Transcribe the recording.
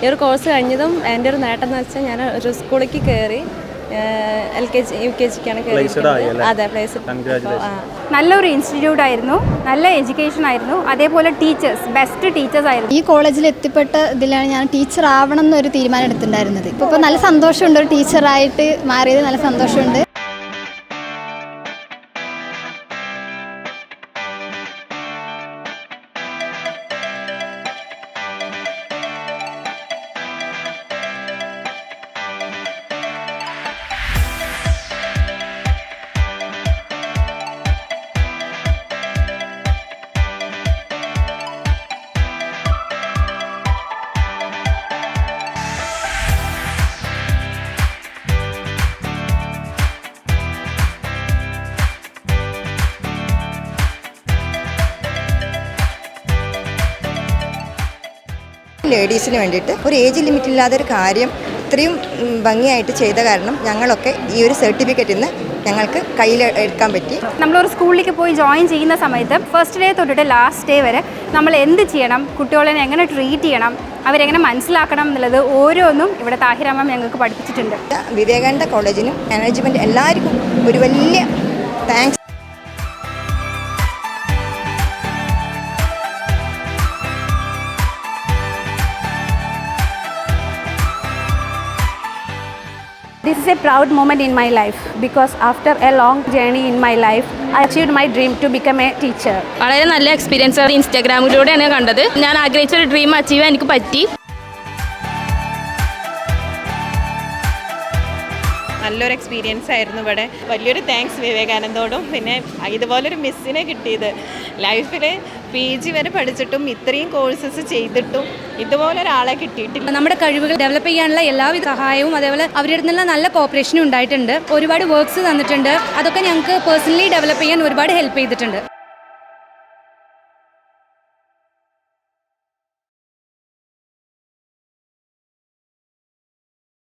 ഈ ഒരു കോഴ്സ് കഴിഞ്ഞതും എൻ്റെ ഒരു നേട്ടം എന്ന് വെച്ചാൽ ഞാൻ ഒരു സ്കൂളിലേക്ക് കയറി LKG UKGക്കാണ് കയറിയത്. അതെ, പ്ലേസ്. നല്ലൊരു ഇൻസ്റ്റിറ്റ്യൂട്ട് ആയിരുന്നു, നല്ല എഡ്യൂക്കേഷൻ ആയിരുന്നു, അതേപോലെ ടീച്ചേഴ്സ് ബെസ്റ്റ് ടീച്ചേഴ്സ് ആയിരുന്നു. ഈ കോളേജിൽ എത്തിപ്പെട്ട ഇതിലാണ് ഞാൻ ടീച്ചർ ആവണം എന്നൊരു തീരുമാനം എടുത്തിട്ടുണ്ടായിരുന്നത്. ഇപ്പോൾ നല്ല സന്തോഷമുണ്ട്, ഒരു ടീച്ചറായിട്ട് മാറിയത് നല്ല സന്തോഷമുണ്ട്. ലേഡീസിന് വേണ്ടിയിട്ട് ഒരു ഏജ് ലിമിറ്റ് ഇല്ലാതൊരു കാര്യം ഇത്രയും ഭംഗിയായിട്ട് ചെയ്ത കാരണം ഞങ്ങളൊക്കെ ഈ ഒരു സർട്ടിഫിക്കറ്റിൽ നിന്ന് ഞങ്ങൾക്ക് കയ്യിൽ എടുക്കാൻ പറ്റി. നമ്മളൊരു സ്കൂളിലേക്ക് പോയി ജോയിൻ ചെയ്യുന്ന സമയത്ത് ഫസ്റ്റ് ഡേ തൊട്ടിട്ട് ലാസ്റ്റ് ഡേ വരെ നമ്മൾ എന്ത് ചെയ്യണം, കുട്ടികളെ എങ്ങനെ ട്രീറ്റ് ചെയ്യണം, അവരെങ്ങനെ മനസ്സിലാക്കണം എന്നുള്ളത് ഓരോന്നും ഇവിടെ താഹിറ മാം ഞങ്ങൾക്ക് പഠിപ്പിച്ചിട്ടുണ്ട്. വിവേകാനന്ദ കോളേജിനും മാനേജ്മെൻറ്റ് എല്ലാവർക്കും ഒരു വലിയ thanks. This is a proud moment in my life because after a long journey in my life, I achieved my dream to become a teacher. വളരെ നല്ല എക്സ്പീരിയൻസ് ഇൻസ്റ്റാഗ്രാമിലൂടെയാണ് കണ്ടത്. ഞാൻ ആഗ്രഹിച്ച ഒരു ഡ്രീം അച്ചീവ് ചെയ്യാൻ എനിക്ക് പറ്റി. നല്ലൊരു എക്സ്പീരിയൻസ് ആയിരുന്നു. ഇവിടെ വലിയൊരു താങ്ക്സ് വിവേകാനന്ദോടും. പിന്നെ ഇതുപോലൊരു മിസ്സിനെ കിട്ടിയത് ലൈഫിൽ PG വരെ പഠിച്ചിട്ടും ഇത്രയും കോഴ്സസ് ചെയ്തിട്ടും ഇതുപോലൊരാളെ കിട്ടിയിട്ടില്ല. നമ്മുടെ കഴിവുകൾ ഡെവലപ്പ് ചെയ്യാനുള്ള എല്ലാവിധ സഹായവും അതേപോലെ അവരുടെ നിന്നുള്ള നല്ല കോപ്പറേഷനും ഉണ്ടായിട്ടുണ്ട്. ഒരുപാട് വർക്ക്സ് തന്നിട്ടുണ്ട്. അതൊക്കെ ഞങ്ങൾക്ക് പേഴ്സണലി ഡെവലപ്പ് ചെയ്യാൻ ഒരുപാട് ഹെൽപ്പ് ചെയ്തിട്ടുണ്ട്.